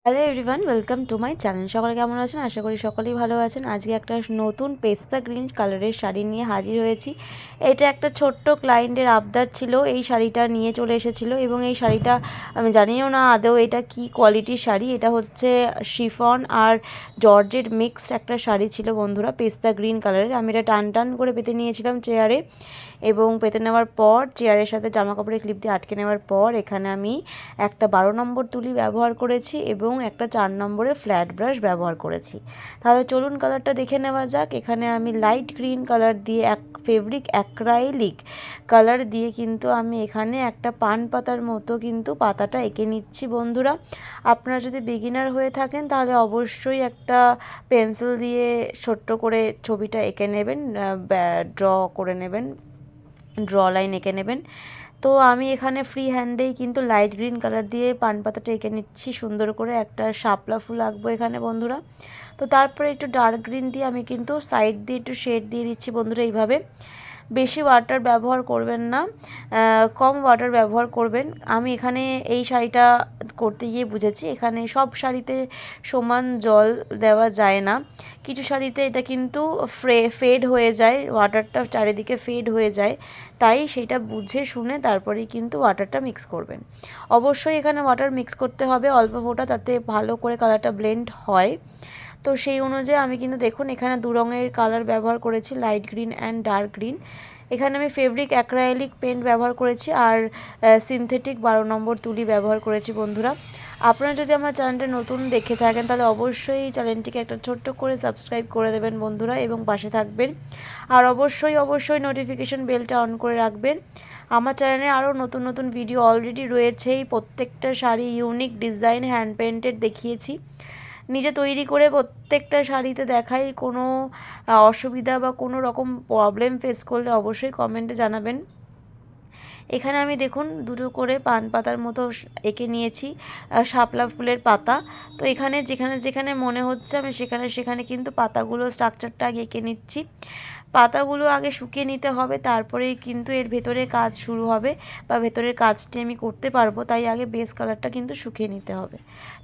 Hello everyone, welcome to my channel. সকলে কেমন আছেন? আশা করি সকলেই ভালো আছেন। আজকে একটা নতুন পেস্তা গ্রিন কালারের শাড়ি নিয়ে হাজির হয়েছি। এটা একটা ছোট্ট ক্লায়েন্টের আবদার ছিল, এই শাড়িটা নিয়ে চলে এসেছিলো এবং এই শাড়িটা আমি জানিও না আদৌ এটা কি কোয়ালিটির শাড়ি। এটা হচ্ছে শিফন আর জর্জেট মিক্সড একটা শাড়ি ছিল বন্ধুরা, পেস্তা গ্রিন কালারের। আমি এটা টান টান করে পেতে নিয়েছিলাম চেয়ারে এবং পেতে নেওয়ার পর চেয়ারের সাথে জামা কাপড়ের ক্লিপ দিয়ে আটকে নেওয়ার পর এখানে আমি একটা 12 নম্বর তুলি ব্যবহার করেছি এবং একটা 4 নম্বরের ফ্ল্যাট ব্রাশ ব্যবহার করেছি। তাহলে চলুন কালারটা দেখে নেওয়া যাক। এখানে আমি লাইট গ্রিন কালার দিয়ে ফেব্রিক অ্যাক্রাইলিক কালার দিয়ে কিন্তু আমি এখানে একটা পান পাতার মতো কিন্তু পাতাটা এঁকে নিচ্ছি বন্ধুরা। আপনারা যদি বিগিনার হয়ে থাকেন তাহলে অবশ্যই একটা পেন্সিল দিয়ে ছোট্ট করে ছবিটা এঁকে নেবেন, ড্র করে নেবেন, ড্র লাইন এঁকে নেবেন। তো আমি এখানে ফ্রি হ্যান্ডেই কিন্তু লাইট গ্রিন কালার দিয়ে পান পাতাটা এঁকে নিচ্ছি সুন্দর করে। একটা শাপলা ফুল আঁকবো এখানে বন্ধুরা। তো তারপরে একটু ডার্ক গ্রিন দিয়ে আমি কিন্তু সাইড দিয়ে একটু শেড দিয়ে দিচ্ছি বন্ধুরা। এইভাবে বেশি ওয়াটার ব্যবহার করবেন না, কম ওয়াটার ব্যবহার করবেন। আমি এখানে এই শাড়িটা করতে গিয়ে বুঝেছি এখানে সব শাড়িতে সমান জল দেওয়া যায় না। কিছু শাড়িতে এটা কিন্তু ফেড হয়ে যায়, ওয়াটারটা চারিদিকে ফেড হয়ে যায়, তাই সেটা বুঝে শুনে তারপরেই কিন্তু ওয়াটারটা মিক্স করবেন। অবশ্যই এখানে ওয়াটার মিক্স করতে হবে অল্প ফোঁটা, তাতে ভালো করে কালারটা ব্লেন্ড হয়। তো সেই অনুযায়ী আমি কিন্তু দেখুন এখানে দু রঙের কালার ব্যবহার করেছি, light green and dark green. এখানে আমি ফেব্রিক অ্যাক্রাইলিক পেন্ট ব্যবহার করেছি আর সিনথেটিক 12 নম্বর তুলি ব্যবহার করেছি বন্ধুরা। আপনারা যদি আমার চ্যানেলটা নতুন দেখে থাকেন তাহলে অবশ্যই চ্যানেলটিকে একটা ছোট্ট করে সাবস্ক্রাইব করে দেবেন বন্ধুরা এবং পাশে থাকবেন। আর অবশ্যই নোটিফিকেশন বেলটা অন করে রাখবেন। আমার চ্যানেলে আরও নতুন নতুন ভিডিও অলরেডি রয়েছেই। প্রত্যেকটা sari unique design hand painted দেখিয়েছি, নিজে তৈরি করে প্রত্যেকটা শাড়িতে দেখাই। কোনো অসুবিধা বা কোনো রকম প্রবলেম ফেস করলে অবশ্যই কমেন্টে জানাবেন। এখানে আমি দেখুন দুটো করে পান পাতার মতো এঁকে নিয়েছি, শাপলা ফুলের পাতা। তো এখানে যেখানে যেখানে মনে হচ্ছে আমি সেখানে সেখানে কিন্তু পাতাগুলো স্ট্রাকচারটা আগে এঁকে নিচ্ছি। পাতাগুলো আগে শুকিয়ে নিতে হবে, তারপরেই কিন্তু এর ভেতরে কাজ শুরু হবে বা ভেতরের কাজটি আমি করতে পারবো। তাই আগে বেস কালারটা কিন্তু শুকিয়ে নিতে হবে।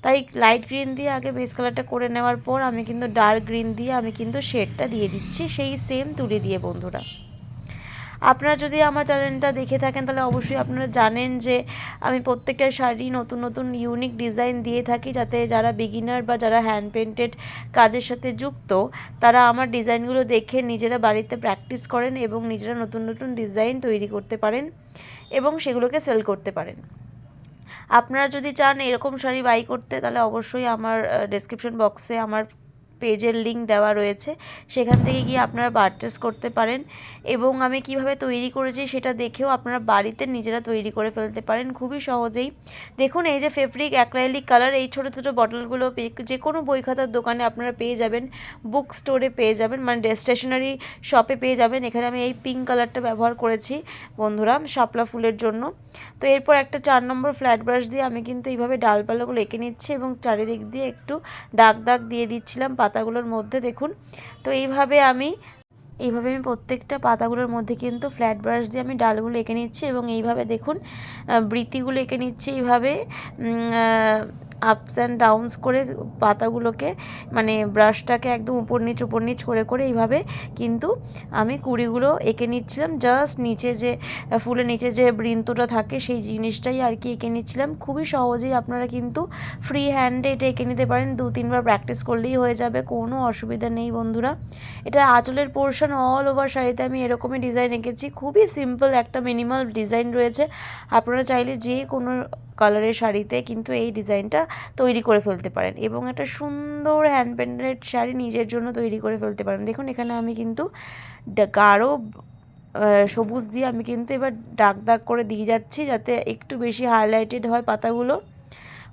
তাই লাইট গ্রিন দিয়ে আগে বেস কালারটা করে নেওয়ার পর আমি কিন্তু ডার্ক গ্রিন দিয়ে আমি কিন্তু শেডটা দিয়ে দিচ্ছি সেই সেম তুলি দিয়ে বন্ধুরা। আপনারা যদি আমার চ্যানেলটা দেখে থাকেন তাহলে অবশ্যই আপনারা জানেন যে আমি প্রত্যেকটা শাড়ি নতুন নতুন ইউনিক ডিজাইন দিয়ে থাকি, যাতে যারা বিগিনার বা যারা হ্যান্ড পেন্টেড কাজের সাথে যুক্ত তারা আমার ডিজাইনগুলো দেখে নিজেরা বাড়িতে প্র্যাকটিস করেন এবং নিজেরা নতুন নতুন ডিজাইন তৈরি করতে পারেন এবং সেগুলোকে সেল করতে পারেন। আপনারা যদি চান এরকম শাড়ি বাই করতে তাহলে অবশ্যই আমার ডেসক্রিপশন বক্সে আমার পেজের লিঙ্ক দেওয়া রয়েছে, সেখান থেকে গিয়ে আপনারা পারচেস করতে পারেন এবং আমি কিভাবে তৈরি করেছি সেটা দেখেও আপনারা বাড়িতে নিজেরা তৈরি করে ফেলতে পারেন খুবই সহজেই। দেখুন এই যে ফেব্রিক অ্যাক্রাইলিক কালার, এই ছোটো ছোটো বটলগুলো যে কোনো বই খাতার দোকানে আপনারা পেয়ে যাবেন, বুক স্টোরে পেয়ে যাবেন, মানে স্টেশনারি শপে পেয়ে যাবেন। এখানে আমি এই পিঙ্ক কালারটা ব্যবহার করেছি বন্ধুরা শাপলা ফুলের জন্য। তো এরপর একটা 4 নম্বর ফ্ল্যাট ব্রাশ দিয়ে আমি কিন্তু এইভাবে ডালপালাগুলো এঁকে নিচ্ছি এবং চারিদিক দিয়ে একটু দাগ দাগ দিয়ে দিচ্ছিলাম পাতাগুলোর মধ্যে দেখুন। তো এইভাবে আমি প্রত্যেকটা পাতাগুলোর মধ্যে কিন্তু ফ্ল্যাট ব্রাশ দিয়ে আমি ডালগুলো এঁকে নিচ্ছি এবং এইভাবে দেখুন বৃতিগুলো এঁকে নিচ্ছি এইভাবে আপস অ্যান্ড ডাউনস করে পাতাগুলোকে, মানে ব্রাশটাকে একদম উপর নিচ করে করে এইভাবে কিন্তু আমি কুড়িগুলো এঁকে নিচ্ছিলাম। জাস্ট নিচে যে ফুলের নিচে যে বৃন্তটা থাকে সেই জিনিসটাই আর কি এঁকে নিচ্ছিলাম। খুবই সহজেই আপনারা কিন্তু ফ্রি হ্যান্ডে এটা এঁকে নিতে পারেন, 2-3 বার প্র্যাকটিস করলেই হয়ে যাবে, কোনো অসুবিধা নেই বন্ধুরা। এটা আঁচলের পোর্শন অল ওভার শাড়িতে আমি এরকমই ডিজাইন এঁকেছি, খুবই সিম্পল একটা মিনিমাল ডিজাইন রয়েছে। আপনারা চাইলে যে কোনো কালারের শাড়িতে কিন্তু এই ডিজাইনটা তৈরি করে ফেলতে পারেন এবং একটা সুন্দর হ্যান্ড পেন্টেড শাড়ি নিজের জন্য তৈরি করে ফেলতে পারেন। দেখুন এখানে আমি কিন্তু গাঢ় সবুজ দিয়ে আমি কিন্তু এবার দাগ দাগ করে দিয়ে যাচ্ছি যাতে একটু বেশি হাইলাইটেড হয় পাতাগুলো।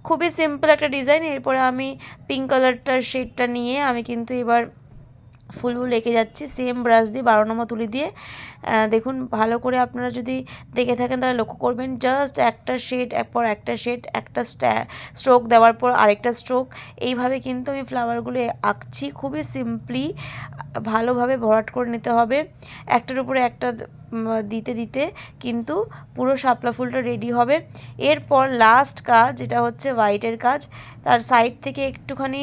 খুবই সিম্পল একটা ডিজাইন। এরপরে আমি পিঙ্ক কালারটার শেডটা নিয়ে আমি কিন্তু এবার ফুলগুলো এঁকে যাচ্ছি সেম ব্রাশ দিয়ে 12 নম্বর তুলি দিয়ে। দেখুন ভালো করে আপনারা যদি দেখে থাকেন তাহলে লক্ষ্য করবেন, জাস্ট একটা শেড পর একটা শেড, একটা স্ট্রোক দেওয়ার পর আরেকটা স্ট্রোক, এইভাবে কিন্তু আমি ফ্লাওয়ারগুলো আঁকছি। খুবই সিম্পলি ভালোভাবে ভরাট করে নিতে হবে, একটার উপরে একটা দিতে দিতে কিন্তু পুরো শাপলা ফুলটা রেডি হবে। এরপর লাস্ট কাজ যেটা হচ্ছে হোয়াইটের কাজ, তার সাইড থেকে একটুখানি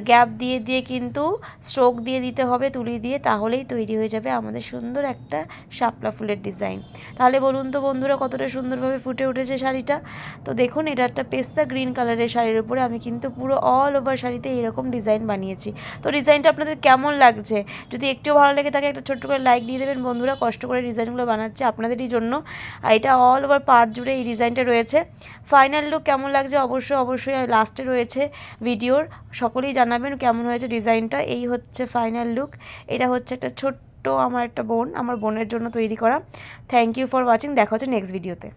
গ্যাপ দিয়ে দিয়ে কিন্তু স্ট্রোক দিয়ে দিতে হবে তুলি দিয়ে, তাহলেই তৈরি হয়ে যাবে আমাদের সুন্দর একটা শাপলা ফুলের ডিজাইন। তাহলে বলুন তো বন্ধুরা কতটা সুন্দরভাবে ফুটে উঠেছে শাড়িটা। তো দেখুন এটা একটা পেস্তা গ্রিন কালারের শাড়ির উপরে আমি কিন্তু পুরো অল ওভার শাড়িতে এরকম ডিজাইন বানিয়েছি। তো ডিজাইনটা আপনাদের কেমন লাগছে? যদি একটু ভালো লেগে থাকে একটা ছোট্ট করে লাইক দিয়ে দেবেন বন্ধুরা। কষ্ট করে ডিজাইনগুলো বানাচ্ছে আপনাদেরই জন্য। এটা অল ওভার পার্ট জুড়ে এই ডিজাইনটা রয়েছে। ফাইনাল লুক কেমন লাগছে অবশ্যই লাস্টে রয়েছে ভিডিওর, সকলেই জানাবেন কেমন হয়েছে ডিজাইনটা। এই হচ্ছে ফাইনাল লুক। এটা হচ্ছে একটা ছোট্ট আমার বোনের জন্য তৈরি করা। Thank you for watching. দেখা হচ্ছে নেক্সট ভিডিওতে।